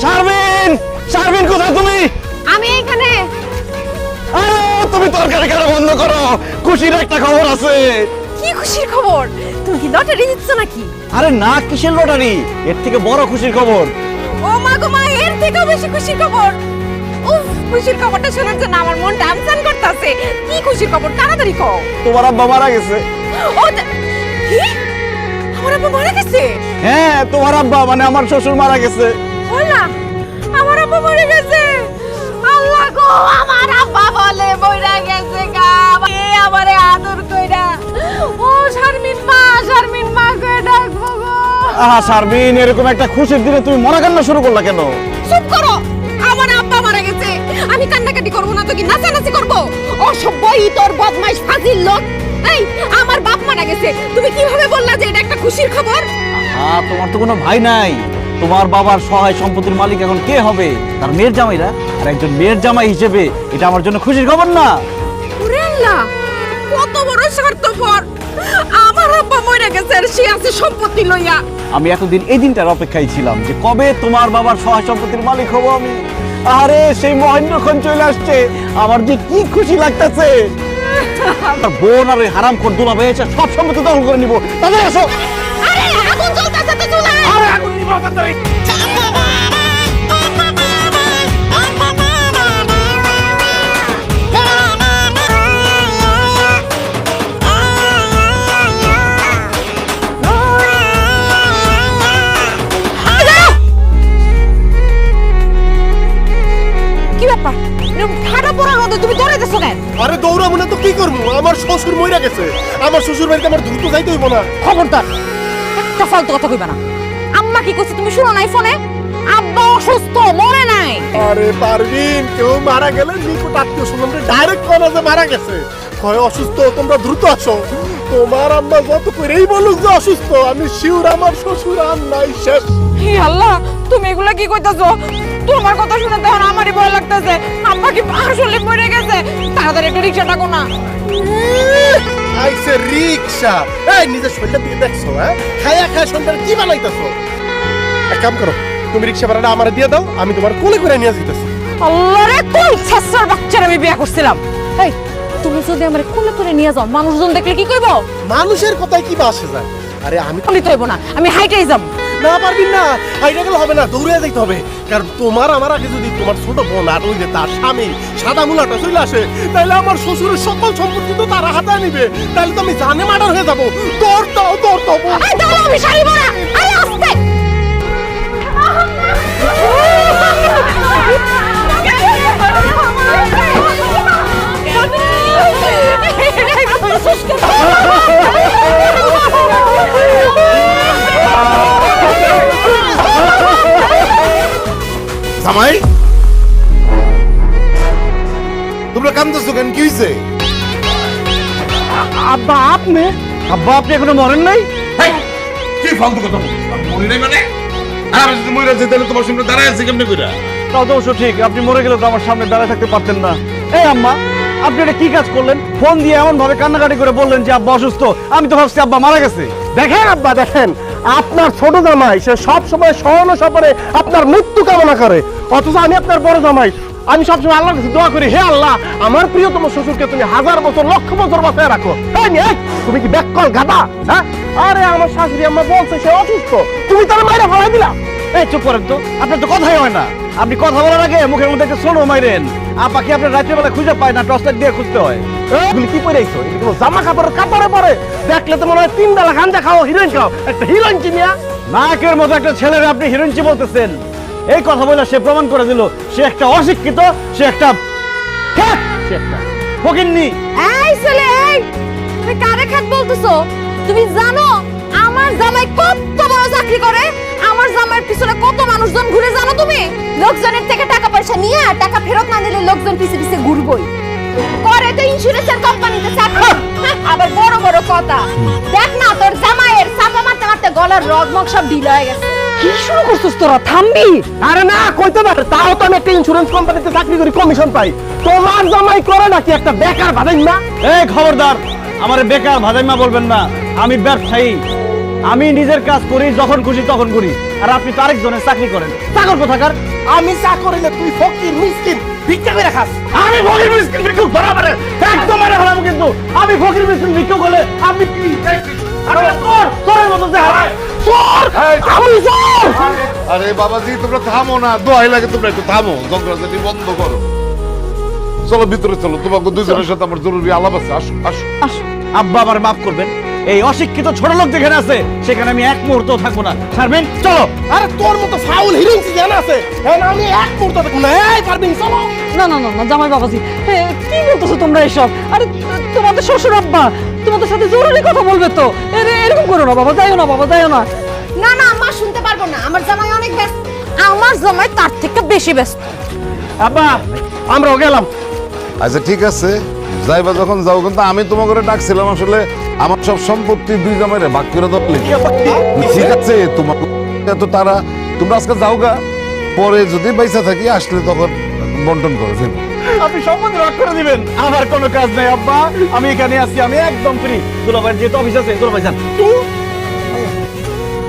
শারমিন, শারমিন কোথায় তুমি? আমি এইখানে। আরে তুমি তরকারি কাটা বন্ধ করো, খুশির একটা খবর আছে। কি খুশির খবর? তুমি কি লটারি জিতছো নাকি? আরে না, কিসের লটারি, এর থেকে বড় খুশির খবর। ও মা গো মা, এর থেকেও বেশি খুশির খবর। উফ, খুশির খবরটা শোনার জন্য আমার মন টানটান করতেছে। কি খুশির খবর, তাড়াতাড়ি কও। তোমার আব্বা মারা গেছে। ও কি? আমার আব্বা মারা গেছে? হ্যাঁ, তোমার আব্বা মানে আমার শ্বশুর মারা গেছে। বললা আমার আব্বা মরে গেছে। আল্লাহ গো, আমার আব্বা বলে মরে গেছে গা। এ আমারে আদর কইরা ও শারমিন মা কই ডাকবো গো। আহা শারমিন, এরকম একটা খুশির দিনে তুমি মরা কান্না শুরু করলা কেন? চুপ করো, আমার আব্বা মারা গেছে, আমি কান্নাকাটি করব না তো কি নাচানাচি করব? অসভ্য ইতর বদমাইশ ফাজিল লোক। এই আমার বাপ মারা গেছে, তুমি কিভাবে বললা যে এটা একটা খুশির খবর? হ্যাঁ, তোমার তো কোনো ভাই নাই, তোমার বাবার সহায় সম্পত্তির মালিক এখন কে হবে? তার মেয়ের জামাইরা। আর একজন মেয়ের জামাই হিসেবে এটা আমার জন্য খুশির খবর না? ওরে আল্লাহ, কত বড় স্বার্থপর! আমার আব্বা মরে গেছে আর সে আছে সম্পত্তি লইয়া। আমি এতদিন এই দিনটার অপেক্ষায় ছিলাম যে কবে তোমার বাবার সহায় সম্পত্তির মালিক হব আমি। আরে সেই মহেন্দ্রক্ষণ চলে আসছে, আমার যে কি খুশি লাগতেছে। বোন আর ওই হারামখোর দুলাভাই এসে সব সম্পত্তি দখল করে নিব। তাদের এসো। আরে আগুন জ্বলতেছে তো চুলায়। আরে আগুন নিব তাড়াতাড়ি। কি ব্যাপার? এরকম ঠাডা পড়া রোদে তুমি দৌড়াইতেছো কেন? আরে দৌড়াবো না তো কি করবো, আমার শ্বশুর মইরা গেছে। আমার শ্বশুর বাড়িতে আমার দ্রুত যাইতে হইব না। খবরদার, একটা ফালতু কথা কইবা না। আম্মা কি কইছে তুমি শুনো নাই ফোনে? আব্বা অসুস্থ, মরে নাই। আরে পারবিন, কেউ মারা গেলে নিকট আত্মীয় স্বজনরা ডাইরেক্ট কোনা যে মারা গেছে, কয় অসুস্থ, তোমরা দ্রুত আসো। তোমার আম্মা যত করেই বলুক যে অসুস্থ, আমি শিওর আমার শ্বশুর আর নাই, শেষ। হে আল্লাহ, তুমি এগুলা কি কইতাছো? তোমার কথা শুনে তখন আমারই ভয় লাগতেছে। আব্বা কি আসলে মরে গেছে? তাড়াতাড়ি একটা রিকশা ডাকো না। আইছে রিকশা। এই নিজের শরীরটা দিয়ে দেখছো, হ্যাঁ? খায়া খায়া সন্ধ্যার কি বানাইতাছো? এক কাম করো, তুমি রিকশা ভাড়াটা আমার দিয়ে দাও, আমি তোমার কোলে করে নিয়ে যাইতাছি। আল্লাহ রে, কোন ছাত্র বাচ্চার আমি বিয়ে করছিলাম? এই তুমি যদি আমার কোলে করে নিয়ে যাও, মানুষজন দেখলে কি কইবো? মানুষের কথায় কি বা আসে যায়? আরে আমি আমি তো হইব না, আমি হাইটাই যাব। না পারবিন না, হাইটা গেলে হবে না, দৌড়ে যাইতে হবে। কারণ তোমার আমার আগে যদি তোমার ছোট বোন আর ওই যে তার স্বামী সাদা মুলাটা চলে আসে, তাহলে আমার শ্বশুরের সকল সম্পত্তি তো তারা হাতায় নিবে। তাহলে তো আমি জানে মার্ডার হয়ে যাবো। দৌড় দাও, দৌড় দাও। এই দাঁড়াও, আমি সারিব না। আরে আস্তে। জামাই, তোমরা কান্দছো কেন, কি হইছে? আব্বা আপনি? আব্বা আপনি এখনো মরেন নাই? কি ফালতু কথা বলছিস? মরি নাই মানে? আর আমি যদি মরে যাই তাহলে তোমার সামনে দাঁড়ায় আছে কেমনে কইরা? তাও তো অবশ্য ঠিক, আপনি মরে গেলে তো আমার সামনে দাঁড়ায় থাকতে পারতেন না। এই আম্মা, আপনি এটা কি কাজ করলেন? ফোন দিয়ে এমন ভাবে কান্নাকাটি করে বললেন যে আব্বা অসুস্থ, আমি তো ভাবছি আব্বা মারা গেছে। দেখেন আব্বা, দেখেন আপনার ছোট জামাই সে সব সময় সহন সপরে আপনার মৃত্যু কামনা করে, অথচ আমি আপনার বড় জামাই, আমি সবসময় আল্লাহর কাছে দোয়া করি, হে আল্লাহ আমার প্রিয়তম শ্বশুরকে তুমি 1000 বছর লক্ষ বছর বাঁচায় রাখো। তাই নি, তুমি কি ব্যাককল গাধা? হ্যাঁ, আরে আমার শাশুড়ি আম্মা বলছে সে অসুস্থ, তুমি তার মাইরা ফেলাই দিলা। এই চুপ করেন তো, আপনার তো কথাই হয় না। আপনি কথা বলার আগে মুখের মধ্যে একটা সোনো মাইরেন। আপা কি আপনার রাত্রিবেলা খুঁজে পায় না, টর্চ লাইট দিয়ে খুঁজতে হয়। এগুলি কি পরে আইছো? এগুলো জামা কাপড়ের কাপড়ে পরে, দেখলে তো মনে হয় 3 বেলা গাঁজা খাও, হিরোইন খাও, একটা হিরোইন চিনিয়া। নায়কের মতো একটা ছেলের আপনি হিরোইনচি বলতেছেন? এই কথা বলে সে প্রমাণ করে দিল সে একটা অশিক্ষিত, সে একটা ফকিন্নি। এই ছেলে, এই তুমি কারে খাত বলতেছো? তুমি জানো আমার জামাই কত বড় চাকরি করে? আমার জামাইয়ের পিছনে কত মানুষজন ঘুরে জানো তুমি? লোকজনের থেকে টাকা পয়সা নিয়ে টাকা ফেরত না দিলে লোকজন পিছে পিছে ঘুরবই। করে তো ইন্স্যুরেন্সের কোম্পানিতে চাকরি। আবার বড় বড় কথা। দেখ না তোর জামাইয়ের চাপা মারতে মারতে গলার রগমগ সব ঢিলা হয়ে গেছে। কি শুরু করছিস তোরা? থামবি? আরে না, কইতে পারে, তাও তো আমি একটা ইন্স্যুরেন্স কোম্পানিতে চাকরি করি, কমিশন পাই। তোমার জামাই করে নাকি একটা বেকার ভাদাইমা? এই খবরদার, আমার বেকার ভাদাইমা বলবেন না, আমি ব্যবসায়ী। আমি নিজের কাজ করি, যখন খুশি তখন করি, আর আপনি তো আরেকজনের চাকরি করেন। চাকর কোথাকার? আমি চা করিলে তুই ফকির মিসকিন ভিক্ষা করে খাস। আমি ফকির মিসকিন ভিক্ষুক ধরা মানে একদম মেরে ফেলাম কিন্তু। আমি ফকির মিসকিন ভিক্ষুক হলে আপনি কি? আরে চোর, চোরের মতো যে হারায় চোর, আমি চোর। আরে বাবাজি তোমরা থামো না, দোহাই লাগে তোমরা একটু থামো, ঝগড়াঝাটি বন্ধ করো। চলো ভিতরে চলো, তোমাকে দুজনের সাথে আমার জরুরি আলাপ আছে। আসো আসো। আব্বা আমার মাফ করবেন, এই অশিক্ষিত ছোট লোক যেখানে আছে সেখানে আমি এক মুহূর্ত থাকবো না। ছাড়বেন? চলো। আরে তোর মতো ফাউল হিরোইন জানা আছে, এখন আমি এক মুহূর্ত দেখব না। এই পারবিন চলো। না না না না জামাই বাবাজি, কি বলতেছো তোমরা এসব? আরে তোমাদের শ্বশুর আব্বা তোমাদের সাথে জরুরি কথা বলবে তো। এরকম করো না বাবা, যাইও না বাবা, যাইও না। না না মা, শুনতে পারবো না, আমার জামাই অনেক ব্যস্ত। আমার জামাই তার থেকে বেশি ব্যস্ত। আব্বা আমরাও গেলাম। আচ্ছা ঠিক আছে, যাইবা যখন যাও, কিন্তু আমি তোমাকে ডাকছিলাম আসলে আমার সব সম্পত্তি দুই জামাইরে ভাগ করে দাও। ঠিক আছে, তোমাকে এত তারা, তোমরা আজকে যাও গা, পরে যদি পয়সা থাকি আসলে তখন বন্টন করে দেবো। আপনি সম্পত্তি ভাগ করে দিবেন, আমার কোনো কাজ নাই আব্বা, আমি এখানে আছি, আমি একদম ফ্রি। দুলাভাইয়ের যেহেতু অফিস আছে, দুলাভাই যান।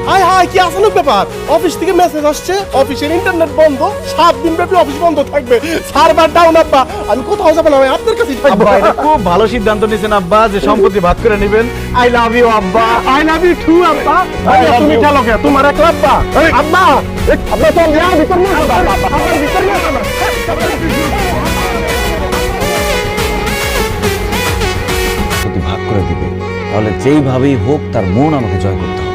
হাই হাই, কি আসানোর ব্যাপার? অফিস থেকে মেসেজ আসছে অফিসের ইন্টারনেট বন্ধ, 7 দিন ব্যাপী অফিস বন্ধ থাকবে, সার্ভার ডাউন। আব্বা আমি কোথাও যাবো না, আমি আপনার কাছেই থাকবো। আব্বা এটা খুব ভালো সিদ্ধান্ত নিয়েছেন আব্বা, যে সম্পত্তি ভাগ করে নেবেন। আই লাভ ইউ আব্বা। আই লাভ ইউ টু আব্বা। তুমি চলো কে, তোমার এক আব্বা। আব্বা আব্বা চল যা ভিতর নিয়ে আব্বা, আব্বা ভিতর নিয়ে আব্বা। যদি ভাগ করে দিবে তাহলে যেইভাবেই হোক তার মন আমাকে জয় করতে হবে।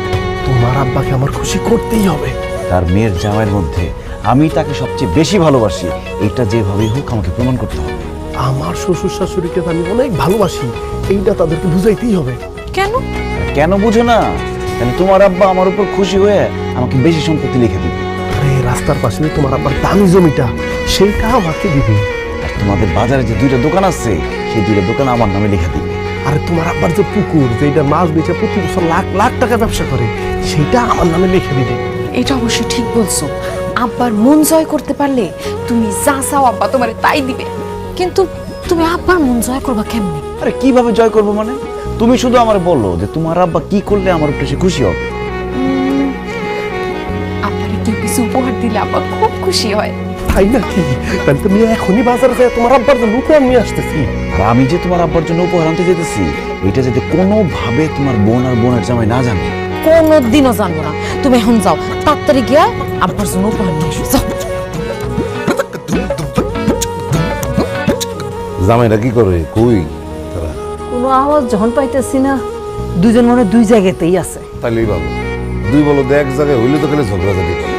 তোমার আব্বাকে আমার খুশি করতেই হবে। তার মেয়ের জামাইয়ের মধ্যে আমি তাকে সবচেয়ে বেশি ভালোবাসি, এটা যেভাবেই হোক আমাকে প্রমাণ করতে হবে। আমার শ্বশুর শাশুড়িকে তো আমি অনেক ভালোবাসি, এইটা তাদেরকে বুঝাইতেই হবে। কেন? আর কেন বুঝো না? কেন তোমার আব্বা আমার উপর খুশি হয়ে আমাকে বেশি সম্পত্তি লিখে দিবে। আরে রাস্তার পাশে যে তোমার আব্বার দামি জমিটা, সেইটা আমাকে দিবে। আর তোমাদের বাজারে যে 2টা দোকান আছে, সেই 2টা দোকান আমার নামে লিখে দিবে। আরে তোমার আব্বার যে পুকুর, যেটা মাছ বেচে প্রতি বছর লাখ লাখ টাকা ব্যবসা করে, সেইটা আমার নামে লিখে দিবে। এটা অবশ্য ঠিক বলছো। আব্বার মন জয় করতে পারলে তুমি যা চাও আব্বা তোমারে তাই দিবে। কিন্তু তুমি আব্বার মন জয় করবা কেমনে? আরে কিভাবে জয় করবো মানে? তুমি শুধু আমার বলো যে তোমার আব্বা কি করলে আমার উপরে সে খুশি হবে। আব্বারে কেউ কিছু উপহার দিলে আব্বা খুব খুশি হয়। তাই নাকি? তাহলে তুমি এখনই বাজারে যায় তোমার আব্বার জন্য উপহার নিয়ে আসতেছি। আর আমি যে তোমার আব্বার জন্য উপহার আনতে যেতেছি, এটা যাতে কোনোভাবে তোমার বোন আর বোনের জামাই না জানে। কোনোদিনও জানবো না। তুমি এখন যাও, তাড়াতাড়ি গিয়া আব্বার জন্য উপহার নিয়ে এসো। যাও। জামাইরা কি করে কই তারা? কোনো আওয়াজ যখন পাইতেছি না, দুজন মনে দুই জায়গাতেই আছে। তাইলেই ভালো, দুই বলো এক জায়গায় হইলে তো খালি ঝগড়াঝাটি করে।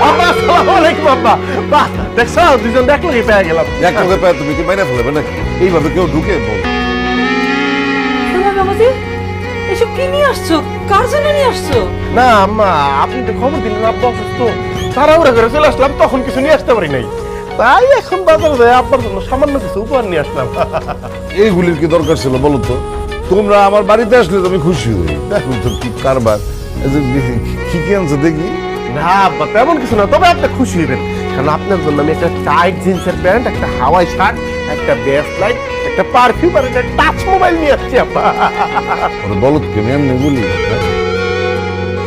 আব্বা আসসালামু আলাইকুম আব্বা। বাহ দেখছো, দুজন দেখলেই পেয়ে গেলাম। এক লগে পায় তুমি কি মাইনা ফেলবে নাকি? এইভাবে কেউ ঢুকে বল। জামাই বাবাজি, এসব কি নিয়ে আসছো? কার জন্য নিয়ে আসছো? না আম্মা, আপনি তো খবর দিলেন আব্বা অসুস্থ, তাড়াহুড়া করে চলে আসলাম, তখন কিছু নিয়ে আসতে পারি নাই। তাই এখন বাজারে যাই আব্বার জন্য সামান্য কিছু উপহার নিয়ে আসলাম। এইগুলির কি দরকার ছিল বলো তো? তোমরা আমার বাড়িতে আসলে তো আমি খুশি হই। দেখো তো কি কারবার, এই যে কি কি আনছো দেখি। না আব্বা তেমন কিছু না, তবে আপনি খুশি হবেন, কারণ আপনার জন্য আমি একটা টাইট জিন্সের প্যান্ট, একটা হাওয়াই শার্ট, একটা ব্যাস লাইট, একটা পারফিউম আর একটা টাচ মোবাইল নিয়ে আসছি আব্বা। ওরা বলো কি আমি এমনি বলি? হ্যাঁ?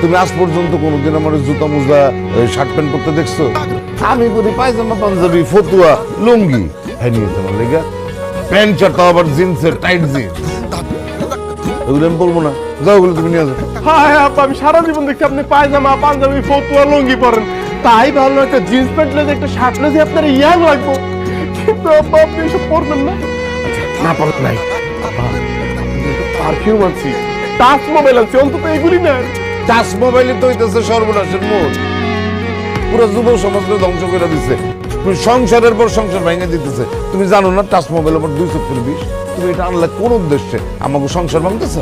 তুমি আজ পর্যন্ত কোনোদিন আমার জুতা মোজা শার্ট প্যান্ট পরতে দেখছো? আমি পরি পায়জামা পাঞ্জাবি ফতুয়া লুঙ্গি, হ্যাঁ নিয়েছে আমার লেগা প্যান্ট শার্ট, আবার জিন্সের টাইট জিন্স, ওগুলো আমি বলবো না। যাও ওগুলো তুমি নিয়ে যাও। হ্যাঁ আব্বা, আমি সারা জীবন দেখছি আপনি পায়জামা পাঞ্জাবি ফতুয়া লুঙ্গি পরেন, তাই ভাবলাম একটা জিন্স প্যান্ট লেগে একটা শার্ট লেগে আপনার ইয়াং লাগবো, কিন্তু আব্বা আপনি এসব পরবেন না। আচ্ছা না পড়ত নাই আব্বা, পারফিউম আনছি, টাচ মোবাইল আনছি, অন্তত এগুলি না। টাচ মোবাইলে তো হইতেছে সর্বনাশের মোড়, পুরো যুব সমাজকে ধ্বংস করে দিচ্ছে। তুমি সংসারের পর সংসার ভেঙে দিতেছে। তুমি জানো না টাচ মোবাইল আমার 220, তুমি এটা আনলে কোন উদ্দেশ্যে? আমাকে সংসার ভাঙতেছ?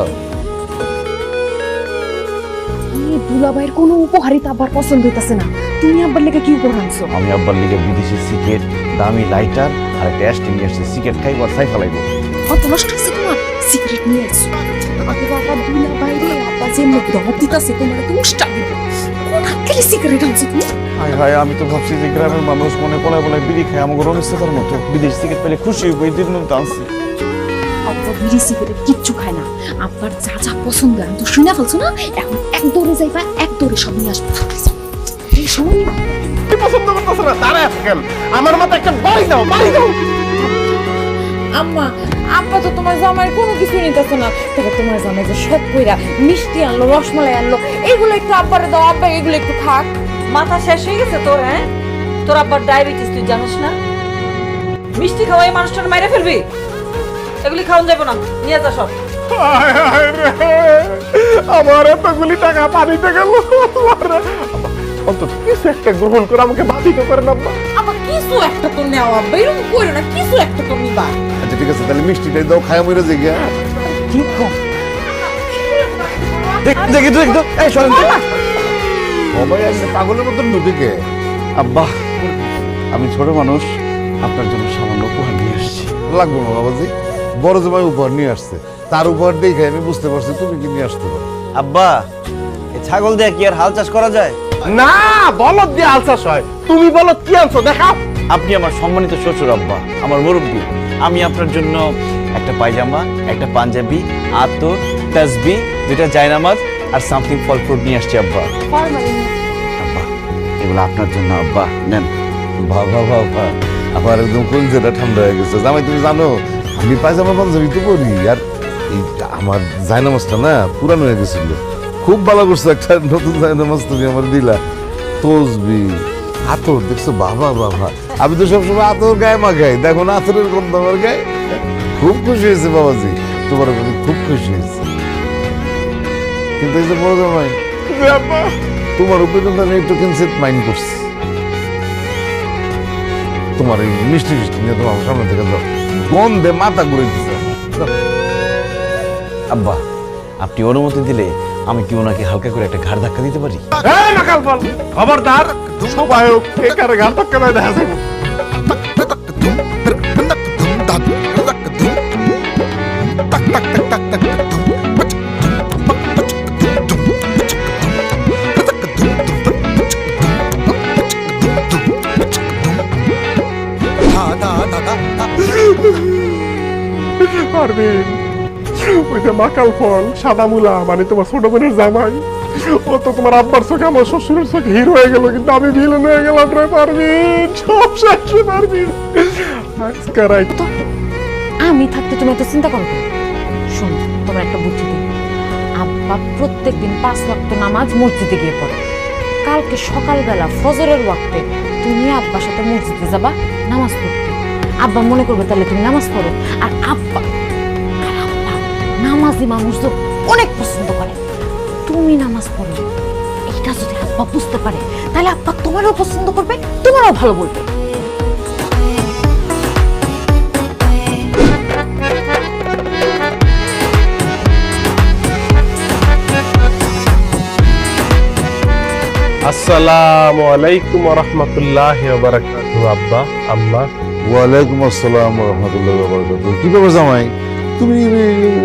দুলাভাইয়ের কোনো উপহারই তো আব্বার পছন্দ হইতাছে না। তুমি আব্বার লেগে কি উপহার আনছো? আমি আব্বার লিগে বিদেশি সিগারেট, দামি লাইটার আর একটা অ্যাস্টে নিয়ে আসছি। সিগারেট খাইব আর সাই ফেলাইব। কত নষ্ট হয়েছে তোমার? সিগারেট নিয়ে এসো। আগে বাবা দুলাভাই রে, আব্বা যে মুখ দমক দিতাছে তোমার তো উষ্টা দিব। কোন হাক্কেলি সিগারেট আনছো তুমি? হায় হায়, আমি তো ভাবছি যে গ্রামের মানুষ মনে পলায় পলায় বিড়ি খায়, আমাকে রমেশ শেখার মতো বিদেশি সিগারেট পেলে খুশি হইব, এই জন্য তো আনছি। আব্বা বিড়ি সিগারেট কিচ্ছু খায় না। আব্বার যা যা পছন্দ আমি তো শুনে ফেলছো না, এখন এক দৌড়ে যাইবা, এক দৌড়ে সব নিয়ে আসবো। এই সময় কি পছন্দ করতেছ না দাঁড়ায় থাকেন, আমার মাথায় একটা বাড়ি দাও, বাড়ি দাও। আম্মা, আব্বা তো তোমার জামাইয়ের কোনো কিছু নিতেছে না। তবে তোমার জামাই যে সব কইরা মিষ্টি আনলো, রসমালাই আনলো, এগুলো একটু আব্বারে দাও, আব্বা এগুলো একটু খাক। মাথা শেষ হয়ে গেছে তোর? হ্যাঁ, তোর আব্বার ডায়াবেটিস তুই জানিস না? মিষ্টি খাওয়াই মানুষটার মাইরে ফেলবি? এগুলি খাওয়ান যাবে না, নিয়ে যা সব। হায় হায় রে, আমার এতগুলি টাকা পানিতে গেল। অন্তত কিছু একটা গ্রহণ করে আমাকে বাধিত করেন আব্বা। আব্বা কিছু একটা তো নেও, আব্বা এরকম কইরো না, কিছু একটা তো নিবা। আচ্ছা ঠিক আছে, তাহলে মিষ্টিটাই দাও, খায়া মরে যাই গিয়া। ঠিক কম দেখি তো একটু এই শোনেন তো। সবাই আসলে পাগলের মতন ঢুকে। আব্বা, আমি ছোট মানুষ, আপনার জন্য সামান্য উপহার নিয়ে আসছি। লাগবো না বাবাজি, বড় জামাই উপহার নিয়ে আসছে, তার উপহার দেখে আমি বুঝতে পারছি তুমি কি নিয়ে আসতে পারো। আব্বা, এই ছাগল দিয়ে কি আর হাল চাষ করা যায়? না, বলদ দিয়ে আলসাস হয়। তুমি বলো কি আনছো দেখাও। আপনি আমার সম্মানিত শ্বশুর আব্বা, আমার মুরব্বী। আমি আপনার জন্য একটা পায়জামা, একটা পাঞ্জাবি, আতর, তাসবি, দুটা জায়নামাজ আর সামথিং ফল ফ্রুট নিয়ে আসছি আব্বা। আব্বা, এগুলো আপনার জন্য আব্বা, নেন। বাবা বাবা, আমার একদম কলজেটা ঠান্ডা হয়ে গেছে। জামাই তুমি জানো আমি পায়জামা পাঞ্জাবি তো পরি, আর এই আমার জায়নামাজটা না পুরানো হয়ে গেছিল। খুব ভালো করছো, একটা নতুন জায়নামাজ তুমি আমার দিলা। তসবি, আতর দেখছো, বাবা বাবা, আমি তো সবসময় আতর গায়ে মাখাই, দেখো না আতরের গন্ধ আমার গায়ে। খুব খুশি হয়েছে বাবাজি, তোমার প্রতি খুব খুশি হয়েছে। কিন্তু এই যে বড় জামাই, তোমার উপরে কিন্তু আমি একটু কিনসিত মাইন্ড করছি। তোমার এই মিষ্টি মিষ্টি নিয়ে তোমার সামনে থেকে যাও, গন্ধে মাথা ঘুরে দিচ্ছে। আব্বা, আপনি অনুমতি দিলে আমি কি ওনাকে হালকা করে একটা ঘাড় ধাক্কা দিতে পারি? এই নাকাল বল, খবরদার সবাই কে কারে গান টাক্কা দেয় দেখা যাবে। পারবেন ওই যে মাকাল ফল সাদা মুলা, মানে তোমার ছোট বোনের জামাই, ও তো তোমার আব্বার চোখে আমার শ্বশুরের চোখে হিরো হয়ে গেল, কিন্তু আমি ভিলেন হয়ে গেলাম রে। পারবেন সব শেষ, পারবেন আজকারাই তো আমি থাকতে তুমি এত চিন্তা করো কেন? শোনো, তোমার একটা বুদ্ধি দিই। আব্বা প্রত্যেকদিন 5 ওয়াক্ত নামাজ মসজিদে গিয়ে পড়ে। কালকে সকালবেলা ফজরের ওয়াক্তে তুমি আব্বার সাথে মসজিদে যাবা নামাজ পড়তে। আব্বা মনে করবে তাহলে তুমি নামাজ পড়ো। আর আব্বা নামাজি মানুষ তো অনেক পছন্দ করে, তুমি নামাজ পড়ো। এটা যদি আব্বা বুঝতে পারে তাহলে আব্বা তোমারও পছন্দ করবে, তোমারও ভালো বলবে। আসসালামু আলাইকুম ওয়া রাহমাতুল্লাহি ওয়া বারাকাতুহু। আব্বা, আম্মা। ওয়ালাইকুম আসসালাম রহমতুল্লাহ বারাকাতুহু। কি ব্যাপার জামাই, তুমি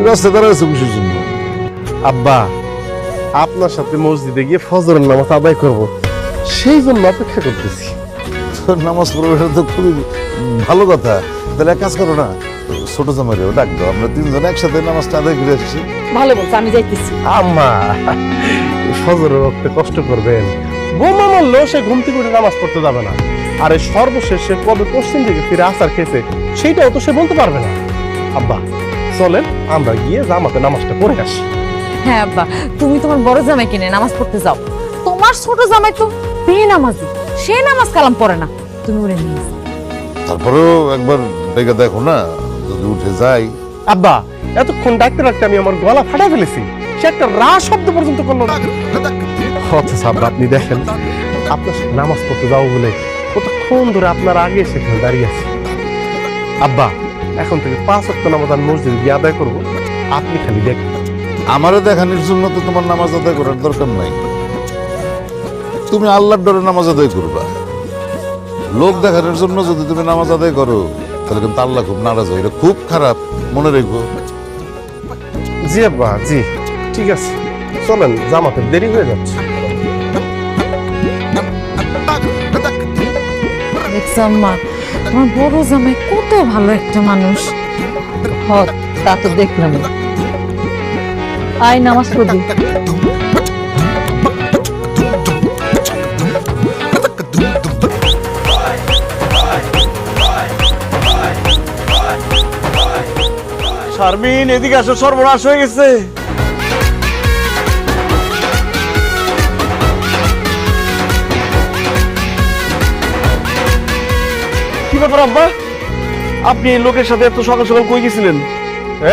রাস্তায় দাঁড়াচ্ছো কিসের জন্য? আব্বা, আপনার সাথে মসজিদে গিয়ে ফজরের নামাজ আদায় করব, সেই জন্য অপেক্ষা করতেছি। তোর নামাজ পড়বে, এটা তো খুবই ভালো কথা। তাহলে এক কাজ করো না, ছোট জামাইরেও ডাক দাও, আমরা তিনজন একসাথে নামাজটা আদায় করে আসছি। ভালো বলছো, আমি যাইতেছি। আম্মা, ফজরের ওয়াক্তে কষ্ট করবেন, বোমা মারলেও সে ঘুম থেকে উঠে নামাজ পড়তে যাবে না। আর এই সর্বশেষ সে কবে পশ্চিম থেকে ফিরে আসার খেয়েছে সেইটাও তো সে বলতে পারবে না। আব্বা চলেন আমরা গিয়ে জামাতে নামাজটা পড়ে আসি। হ্যাঁ আব্বা, তুমি তোমার বড় জামাই কিনে নামাজ পড়তে যাও। তোমার ছোট জামাই তো বেনামাজি, সে নামাজ কালাম পড়ে না, তুমি ওরে নিয়ে যাও। তারপরেও একবার দেখে দেখো না, যদি উঠে যাই। আব্বা, এতক্ষণ ডাকতে ডাকতে আমি আমার গলা ফাটা ফেলেছি, সে একটা রা শব্দ পর্যন্ত করলো না। অথচ আব্বা আপনি দেখেন, আপনার সাথে নামাজ পড়তে যাবো বলে কতক্ষণ ধরে আপনার আগে সেখানে দাঁড়িয়ে আছে। আব্বা, এখন থেকে 5 ওয়াক্ত নামাজ আমি মসজিদে গিয়ে আদায় করবো, আপনি খালি দেখবেন। আমারও দেখানোর জন্য তো তোমার নামাজ আদায় করার দরকার নাই। তুমি আল্লাহর ডরে নামাজ আদায় করবা। লোক দেখানোর জন্য যদি তুমি নামাজ আদায় করো তাহলে কিন্তু আল্লাহ খুব নারাজ হয়, এটা খুব খারাপ, মনে রেখো। জি আব্বা, জি ঠিক আছে, চলেন, জামাতে দেরি হয়ে যাচ্ছে। দেখছো আম্মা, তোমার বড় জামাই কত ভালো একটা মানুষ। তা তো দেখলাম। আয় নামাজ পড়বি। শারমিন এদিকে আসো, সর্বনাশ হয়ে গেছে। কি ব্যাপার আব্বা, আপনি এই লোকের সাথে এত সকাল সকাল কই গেছিলেন?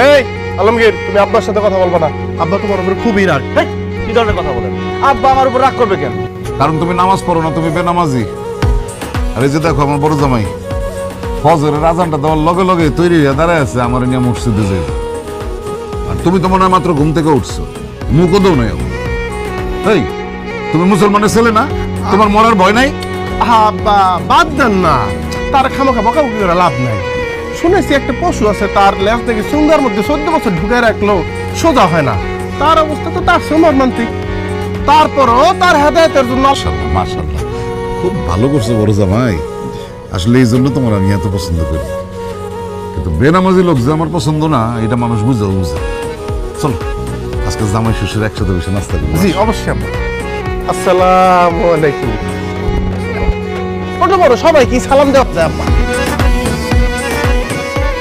এই আলমগীর, তুমি আব্বার সাথে কথা বলবো না। আব্বা তোমার উপরে খুবই রাগ। হেই, কি ধরনের কথা বলেন? আব্বা আমার উপর রাগ করবে কেন? কারণ তুমি নামাজ পড়ো না, তুমি বেনামাজি। আর এই যে দেখো আমার বড় জামাই ফজরের আজানটা দেওয়ার লগে লগে তৈরি হয়ে দাঁড়ায় আছে আমার নিয়ে মসজিদে যাই। আর তুমি তো মনে হয় মাত্র ঘুম থেকে উঠছো, মুখও দেও নাই। এই তুমি মুসলমানের ছেলে না? তোমার মরার ভয় নাই? আব্বা বাদ দেন না, তার খামাখা বকাবকি করে লাভ নাই। শুনেছি একটা পশু আছে, তার লেজ থেকে চুঙ্গার মধ্যে 14 বছর ঢুকে রাখলো সোজা হয় না। তার অবস্থা তো তার সে মর্মান্তিক। তারপরও তার হেদায়েতের জন্য মাশাআল্লাহ মাশাআল্লাহ, খুব ভালো করছো বড় জামাই। আসলে এই জন্য তোমার আমি এত পছন্দ করি। কিন্তু বেনামাজি লোক যে আমার পছন্দ না, এটা মানুষ বুঝেও বুঝে। চলো আজকে জামাই শ্বশুর একসাথে বসে নাস্তা করি। জি অবশ্যই আব্বা। আসসালামু আলাইকুম। ছোট বড় সবাই কি সালাম দেওয়া যায় আব্বা?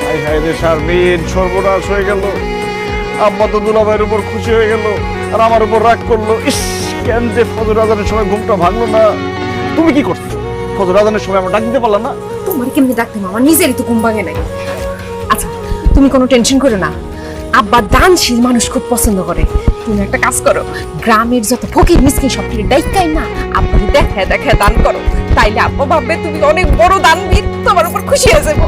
হাই হাই রে শারমিন, সর্বনাশ হয়ে গেল। আব্বা তো দুলাভাইয়ের উপর খুশি হয়ে গেল আর আমার উপর রাগ করলো। ইস, কেন যে ফজর আজানের সময় ঘুমটা ভাঙলো না। তুমি কি করছো? ফজর আজানের সময় আমার ডাক দিতে পারলা না? তোমার কেমনি ডাকতাম, আমার নিজেরই তো ঘুম ভাঙে নাই। আচ্ছা তুমি কোনো টেনশন করো না, আব্বা দানশীল মানুষ খুব পছন্দ করে। তুমি একটা কাজ করো, গ্রামের যত ফকির মিসকিন সব কিছু ডাইকাই না আব্বাকে দেখায় দেখায় দান করো, তাইলে আব্বা ভাববে তুমি অনেক বড় দানবীর, তোমার উপর খুশি হয়ে যাবো।